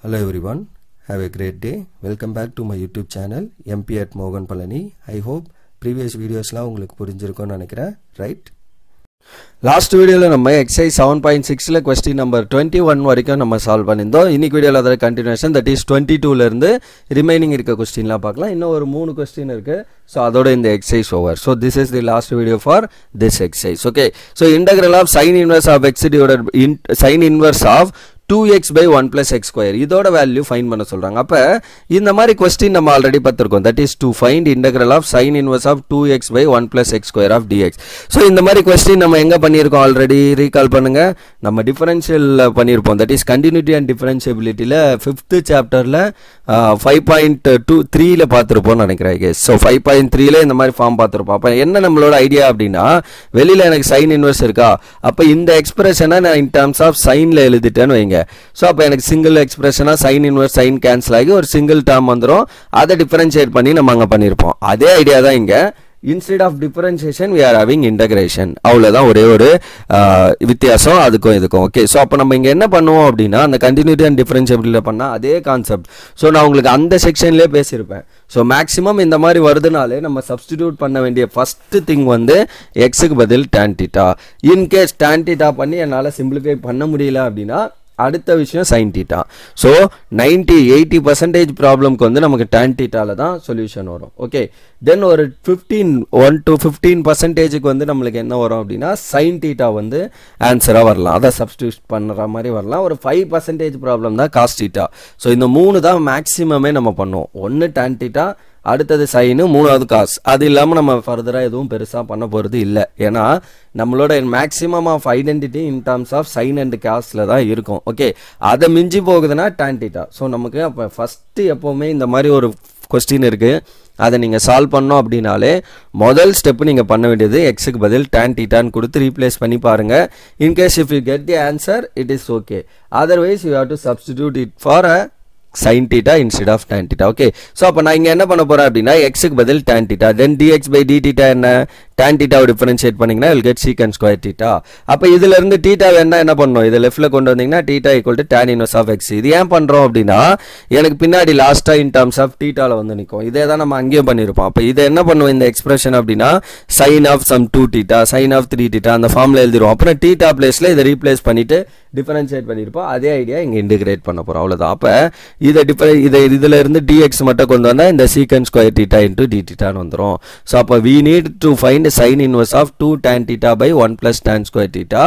Hello everyone, have a great day. Welcome back to my YouTube channel MP at Mogan Palani. I hope previous videos la உங்களுக்கு புரிஞ்சிருக்கும்னு நினைக்கிறேன், right? Last video la நம்ம exercise 7.6 ல question number 21 வரைக்கும் நம்ம solve பண்ணிருந்தோம். இன்னைக்கு வீடியோல அதோட continuation, that is 22 ல இருந்து remaining இருக்க क्वेश्चनலாம் பார்க்கலாம். இன்னும் ஒரு 3 क्वेश्चन இருக்கு. So அதோட இந்த exercise over. So this is the last video for this exercise. Okay. So integral of sin inverse of x divided sin inverse of 2x by 1 plus x square இதோட value find பண்ண சொல்றாங்க. அப்ப இந்த மாதிரி question நம்ம already பார்த்திருக்கோம். that is to find integral of sin inverse of 2x by 1 plus x square of dx. so இந்த மாதிரி क्वेश्चन நம்ம எங்க பண்ணியிருக்கோம் ஆல்ரெடி ரீகால் பண்ணுங்க. நம்ம டிஃபரன்ஷியல் பண்ணியிருப்போம். that is continuity and differentiability ல 5th சாப்டர்ல 5.23 ல பார்த்திருப்போம் நினைக்கிறேன். so 5.3 ல இந்த மாதிரி ஃபார்ம் பார்த்திருப்போம். அப்ப என்ன நம்மளோட ஐடியா அப்படினா வெளியில எனக்கு sin inverse இருக்கா, அப்ப இந்த எக்ஸ்பிரஷனை நான் in terms of sin ல எழுதிட்டேன்னு வைங்க. So அப்ப எனக்கு சிங்கிள் எக்ஸ்பிரஷனா sin inverse sin கேன்சல் ஆகி ஒரு சிங்கிள் டேர்ம் வந்துரும். அதை டிஃபரன்ஷியேட் பண்ணி நம்ம அங்க பண்ணிருப்போம். அதே ஐடியா தான் இங்க. instead of differentiation we are having integration. அவ்வளவுதான் ஒரே ஒரு வித்தியாசம் அதுக்கும் இதுக்கும். ஓகே, சோ அப்ப நம்ம இங்க என்ன பண்ணுவோம் அப்படினா அந்த continuity and differentiability பண்ணா அதே கான்செப்ட். சோ நான் உங்களுக்கு அந்த செக்ஷன்லயே பேசியிருப்பேன். சோ மேக்ஸिमम இந்த மாதிரி வருதுனாலே நம்ம சப்ஸ்டிட்யூட் பண்ண வேண்டிய ஃபர்ஸ்ட் திங் வந்து x க்கு பதில் tan θ. in case tan θ பண்ணி என்னால சிம்பிளிஃபை பண்ண முடியல அப்படினா அடுத்த விஷயம் sin θ. so 80% ப்ராப்ளம்க்கு வந்து நமக்கு tan θ ல தான் சொல்யூஷன் வரும். ஓகே, தென் ஒரு 1 to 15% க்கு வந்து நமக்கு என்ன வரும் அப்படினா sin θ வந்து ஆன்சரா வரலாம். அத சப்ஸ்டிட்யூட் பண்ற மாதிரி வரலாம். ஒரு 5% ப்ராப்ளம் தான் cos θ. so இந்த மூணு தான் மேக்ஸिमமே நம்ம பண்ணுவோம். ஒன்னு tan θ, அடுத்தது sin, மூணாவது cos. அது இல்லாம நம்ம ஃபர்தரா எதுவும் பெருசா பண்ண போறது இல்ல. ஏனா நம்மளோட maximum of identity in terms of sin and cos ல தான் இருக்கும். ஓகே, அத மிஞ்சி போகுதுனா tan θ. சோ நமக்கு அப்ப ஃபர்ஸ்ட் எப்பவுமே இந்த மாதிரி ஒரு क्वेश्चन இருக்கு. அதை நீங்க சால்வ் பண்ணோம் அப்படினாலே முதல் ஸ்டெப் நீங்க பண்ண வேண்டியது x க்கு பதில் tan θ ன்னு கொடுத்து ரீப்ளேஸ் பண்ணி பாருங்க. in case if you get the answer it is okay, otherwise you have to substitute it for a sin θ instead of tan θ. okay, so அப்ப நான் இங்க என்ன பண்ண போறேன் அப்படினா x க்கு பதில் tan θ, then dx by dθ என்ன tan θ வை டிஃபரன்ஷியேட் பண்ணீங்கன்னா you'll get secant square θ. அப்ப இதில இருந்து θ வேணா என்ன பண்ணனும், இத லெஃப்ட்ல கொண்டு வந்தீங்கன்னா θ tan inverse of x. இது ஏன் பண்றோம் அப்படினா எனக்கு பின்னாடி லாஸ்டா in terms of θ ல வந்து நிக்கும். இதே தான் நம்ம அங்கேயே பண்ணிருப்போம். அப்ப இத என்ன பண்ணுவோம் இந்த எக்ஸ்பிரஷன் அப்படினா sin of some 2θ sin of 3θ அந்த ஃபார்ம்ல எழுதிரோம். அப்புறம் θ பிளேஸ்ல இத ரீப்ளேஸ் பண்ணிட்டு டிஃபரன்ஷியேட் பண்ணிருப்போம். அதே ஐடியா இங்க இன்டகிரேட் பண்ண போறோம். அவ்வளவுதான். அப்ப இதில இருந்து dx மட்டும் கொண்டு வந்தா இந்த secant square θ into dθ ன்னு வந்துரும். சோ அப்ப we need to find sin inverse of 2 tan θ by 1 plus tan square θ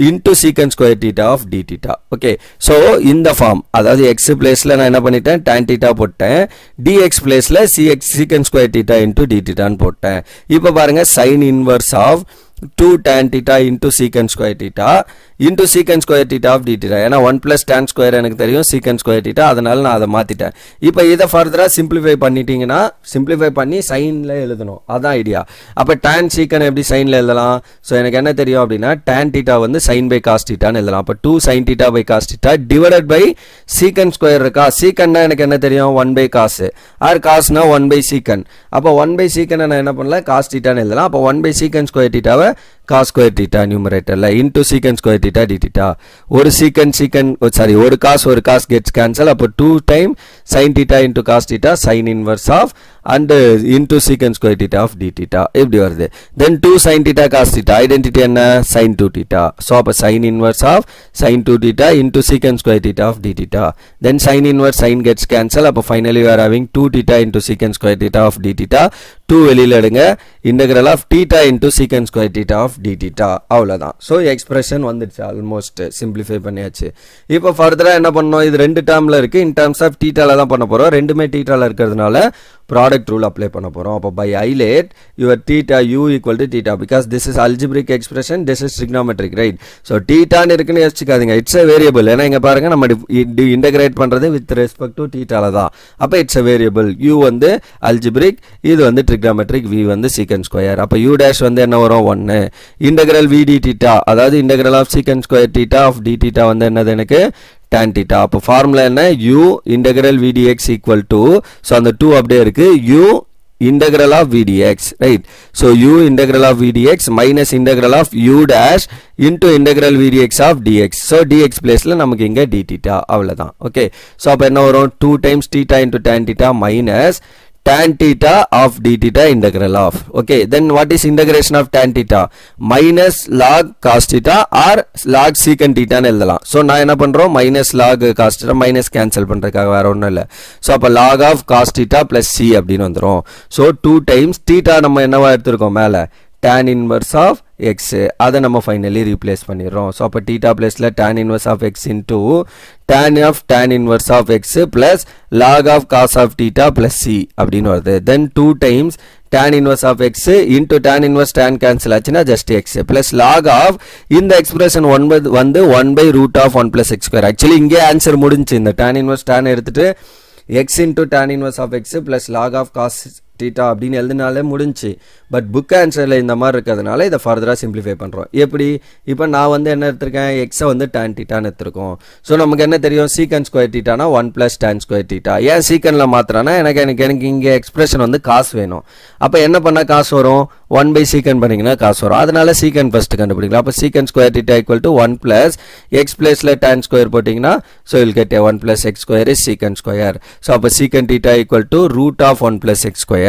into secant square θ of dθ. okay, so இந்த ஃபார்ம் அதாவது x பிளேஸ்ல நான் என்ன பண்ணிட்டேன் tan θ போட்டேன், dx பிளேஸ்ல secant square θ into dθ ன்னு போட்டேன். இப்போ பாருங்க sin inverse of 2 tan θ into secant square θ into secant square θ of dθ. ஏனா 1 plus tan square எனக்கு தெரியும் secant square θ, அதனால நான் அதை மாத்திட்டேன். இப்போ இத ஃபர்தரா சிம்பிளிஃபை பண்ணிட்டீங்கன்னா சிம்பிளிஃபை பண்ணி சைன்ல எழுதணும். அதான் ஐடியா. அப்ப tan secant எப்படி சைன்ல எழுதலாம்? சோ எனக்கு என்ன தெரியும் அப்படினா tan θ வந்து sin by cos θ ன்னு எழுதலாம். அப்ப 2 sin θ by cos θ divided by secant square இருக்கா. secant னா எனக்கு என்ன தெரியும் 1 by cos, or cos னா 1 by secant. அப்ப 1 by secant நான் என்ன பண்ணலாம் cos θ ன்னு எழுதலாம். அப்ப 1 by secant square θ why cos square θ நியூமரேட்டர்ல into secant square θ dθ. ஒரு ஒரு cos gets cancel. அப்ப 2 time sin θ into cos θ sin inverse of and into secant square θ of dθ இப்படி வருது. then 2 sin θ cos θ ஐடென்டிட்டி என்ன sin 2θ. so அப்ப sin inverse of sin 2θ into secant square θ of dθ. then sin inverse sin gets cancel. அப்ப finally we are having 2θ into secant square θ of dθ. 2 வெளியில எடுங்க, integral of θ into secant square θ of dθ. அவ்வளவுதான். so expression வந்துருச்சு. Almost simplify பண்ணியாச்சு. இப்போ ஃபர்தரா என்ன பண்ணோம், இது ரெண்டு டேர்ம்ல இருக்கு. in terms of θ ல தான் பண்ண போறோம். ரெண்டுமே θ ல இருக்கிறதுனால product rule apply பண்ண போறோம். அப்ப by isolate your theta u equal to theta, because this is algebraic expression, this is trigonometric, right? so theta ன்னு இருக்குன்னு யோசிச்சுக்காதீங்க, it's a variable. ஏன்னா இங்க பாருங்க நம்ம இன்டகிரேட் பண்றது with respect to theta ல தான். அப்ப it's a variable. u வந்து algebraic, இது வந்து trigonometric, v வந்து secant square. அப்ப u dash வந்து என்ன வரும் 1. integral v d theta அதாவது integral of secant square theta of d theta வந்து என்னது எனக்கு tan θ. அப்ப ஃபார்முலா என்ன u integral v dx equal to, so அந்த 2 அப்படியே இருக்கு, u integral of v dx, right? So u integral of v dx minus integral of u dash into integral v dx of dx. So dx place la namakku inga d theta avladhan. Okay, so appo enna varum 2 times theta into tan theta minus tan theta of d theta integral of. Okay, then what is integration of tan theta? Minus log cos theta or log secant theta nu eludhalam. So na enna pandrom minus log cos theta minus cancel பண்றதுக்காக வேற ஒண்ணும் இல்ல. So அப்ப log of cos theta plus c அப்படினு வந்துரும். So 2 times theta நம்ம என்னவா எடுத்துறோம் மேல tan inverse of x அதை நம்ம finally replace பண்ணிரோம். So அப்ப theta place ல tan inverse of x into tan inverse of x plus log of cos of theta plus c அப்படினு வருது. Then 2 times tan inverse of x into tan inverse tan cancel ஆச்சுனா just x plus log of இந்த expression வந்து 1 by root of 1 plus x square. Actually இங்கே answer முடிஞ்சு. இந்த tan inverse tan எடுத்துட்டு x into tan inverse of x plus log of cos theta அப்படின்னு எழுதினாலே முடிஞ்சு. But book ஆன்சரில் இந்த மாதிரி இருக்கிறதுனால இதை ஃபர்தராக சிம்பிளிஃபை பண்ணுறோம். எப்படி இப்போ நான் வந்து என்ன எடுத்திருக்கேன், எக்ஸை வந்து tan thetaன்னு எடுத்திருக்கோம். ஸோ நமக்கு என்ன தெரியும், சீக்கன் ஸ்கொயர் தீட்டானா 1 + tan ஸ்கொயர் தீட்டா. ஏன் சீக்கனில் மாத்திரானா எனக்கு இங்கே எக்ஸ்பிரஷன் வந்து காசு வேணும். அப்போ என்ன பண்ணால் காசு வரும், 1 by சீக்கன் பண்ணிங்கன்னா காசு வரும். அதனால சீக்கன் ஃபஸ்ட்டு கண்டுபிடிக்கலாம். அப்போ secant square theta equal to 1 + x பிளேஸில் tan ஸ்கொயர் போட்டிங்கன்னா so will get 1 + x square is secant square. So அப்போ secant theta equal to root of 1 + x square.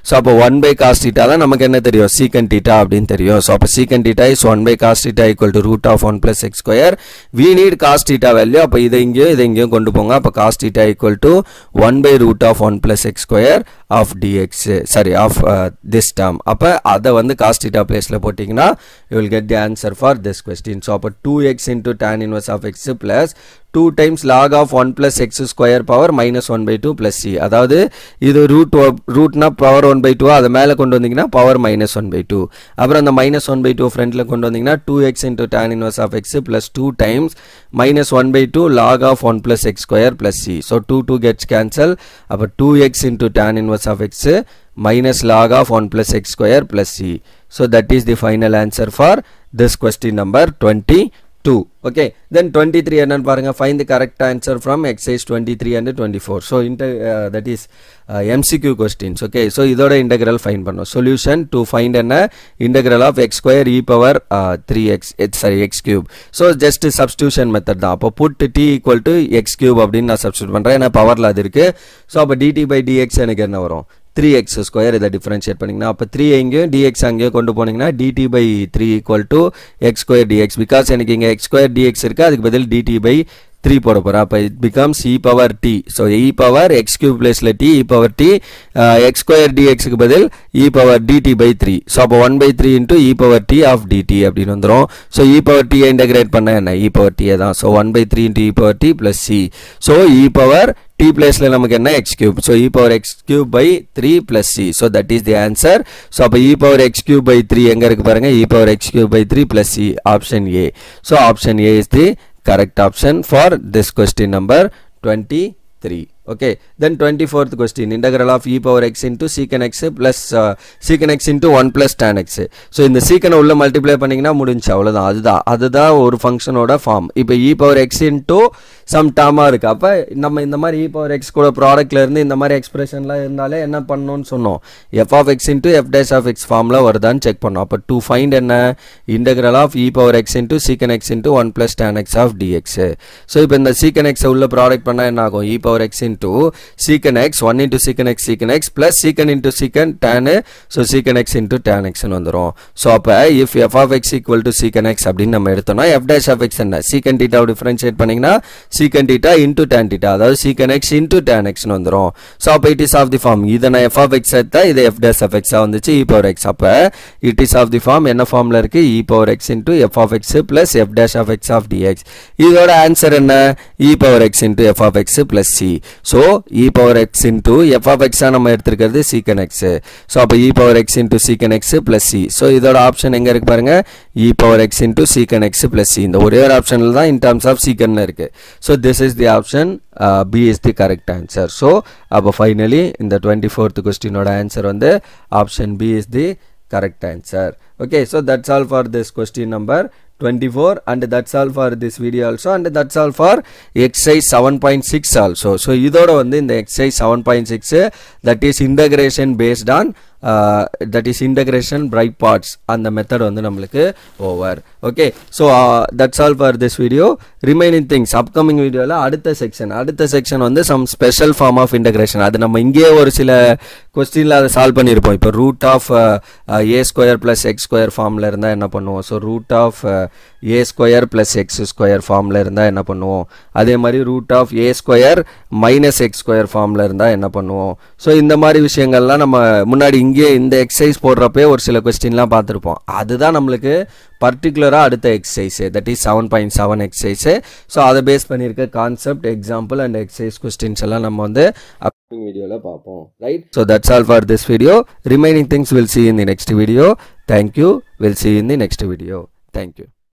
So அப்போ 1 by cos theta தான் நமக்கு என்ன தெரியும், சீக்கன் தீட்டா அப்படின்னு தெரியும். ஸோ அப்போ secant theta is 1 by cos theta equal to root of 1 + x square. We need cos theta value. அப்போ இதை இங்கேயும் கொண்டு போங்க. அப்போ cos theta equal to 1 by root of 1 + x square of dx, sorry of this term. அப்போ அதை வந்து cos theta பிளேஸில் போட்டிங்கன்னா you will get the answer for this question. So அப்போ 2x into tan inverse of x plus 2 times log of 1 plus x square power minus 1 by 2 plus c. அதாவது இது ரூட்னா power 1 by 2 அதை மேலே கொண்டு வந்தீங்கன்னா power minus 1 by 2. அப்புறம் அந்த minus 1 by 2 ஃப்ரண்ட்ல கொண்டு வந்தீங்கன்னா 2x into tan inverse of x plus 2 times minus 1 by 2 log of 1 plus x square plus c. So 2 gets cancel. அப்போ 2x into tan inverse of x minus log of 1 plus x square plus c. So that is the final answer for this question number 22. Okay, then 23 என்னன்னு பாருங்க, find the correct answer from exercise 23 and 24. So that is MCQ questions. Okay, so இதோட integral find பண்ணோம். Solution to find an integral of x square e power 3x, sorry x cube. So just substitution method தான். அப்போ put t equal to x cube அப்படின்னு நான் substitute பண்றேன். ஏன்னா பவர்ல அது இருக்கு. So அப்போ dt by dx எனக்கு என்ன வரும், 3x square. இதை டிஃபரன்ஷியேட் பண்ணிங்கன்னா அப்போ 3 எங்கேயும் dx அங்கேயும் கொண்டு போனீங்கன்னா dt by 3 equal to x square dx. Because எனக்கு இங்கே x square dx இருக்கு, அதுக்கு பதில் dt by 3 போட போகிறேன். அப்போ it becomes e power t. So e power x cube பிளேஸில் t e power t x square dxக்கு பதில் e power dt by 3. So அப்போ 1 by 3 into e power t of dt அப்படின்னு வந்துடும். So e power t integrate பண்ண என்ன, e power t தான். So 1 by 3 into e power t plus c. So e power t place ல நமக்கு என்ன x cube. So e power x cube by 3 plus c. So that is the answer. So அப்போ e power x cube by 3 எங்க இருக்கு பாருங்க, e power x cube by 3 plus c, option A. So option A is the correct option for this question number 23. Okay, then 24th question, integral of e power x into secant x plus secant x into 1 plus tan x. So இந்த secant உள்ள multiply பண்ணீங்கன்னா முடிஞ்சு, அவ்வளோதான். அதுதான் ஒரு ஃபங்க்ஷனோட form. இப்போ e power x into sum டேர்மாக இருக்குது. அப்போ நம்ம இந்த மாதிரி e power x கூட ப்ராடக்ட்ல இருந்து இந்த மாதிரி எக்ஸ்பிரஷன்லாம் இருந்தாலே என்ன பண்ணணும்னு சொன்னோம், f of x into f dash of x ஃபார்மில் வருதான்னு செக் பண்ணோம். அப்போ to find என்ன, integral of e power x into secant x into 1 plus tan x of dx. So இப்போ இந்த secant x உள்ள ப்ராடக்ட் பண்ணால் என்ன ஆகும், e power x into secant x 1 into secant x plus secant into secant tan. So secant x into tan x ன்னு வந்துரும். So அப்போ if f of x equal to secant x அப்படின்னு நம்ம எடுத்தோம்னா f dash of x என்ன, secant theta differentiate பண்ணிங்கன்னா secant theta into tan theta, அதாவது secant x into tan x ன்னு வந்துரும். ஸோ அப்போ it is of the form, இதை நான் f of x எடுத்தா இது f dash of x வந்துச்சு e power x. அப்போ it is of the form என்ன ஃபார்ம்ல இருக்கு, e power x into f of x plus f dash of x of dx. இதோட ஆன்சர் என்ன, e power x into f of x plus c. So e power x into f of x நம்ம எடுத்துக்கிறது secant x. So அப்போ e power x into secant x plus c. So இதோட option எங்க இருக்கு பாருங்க, e power x into secant x plus c. இந்த ஒரே ஒரு ஆப்ஷன்ல தான் in terms of secant இருக்கு. So this is the option B is the correct answer. So அப்போ finally இந்த 24th question ஓட ஆன்சர் வந்து option B is the correct answer. Okay, so that's all for this question number 24 and that's all for this video also and that's all for exercise 7.6 also. So இதோட வந்து இந்த exercise 7.6 that is integration based on that is integration by parts அந்த method வந்து நம்மளுக்கு over. Okay, so that's all for this video. Remaining things upcoming வீடியோவில் அடுத்த section வந்து some special form of integration. அது நம்ம இங்கேயே ஒரு சில கொஸ்டினில் அதை சால்வ் பண்ணியிருப்போம். இப்போ root of a square plus x square ஃபார்மில் இருந்தால் என்ன பண்ணுவோம்? ஸோ root of a square plus x square ஃபார்மில் இருந்தால் என்ன பண்ணுவோம்? அதே மாதிரி root of a square minus x square ஃபார்மில் இருந்தால் என்ன பண்ணுவோம்? ஸோ இந்த மாதிரி விஷயங்கள்லாம் நம்ம முன்னாடி இங்கே இந்த எக்ஸசைஸ் போடுறப்பே ஒரு சில கொஸ்டின்லாம் பார்த்துருப்போம். அதுதான் நம்மளுக்கு பர்டிகுலராக அடுத்த exercise, that is 7.7 exercise. So அதை பேஸ் பண்ணியிருக்க concept, example and exercise questions எல்லாம் நம்ம வந்து அப்கமிங் வீடியோவில் பார்ப்போம். Right, so that's all for this video. Remaining things will see in the next video. Thank you. We'll see you in the next video. Thank you.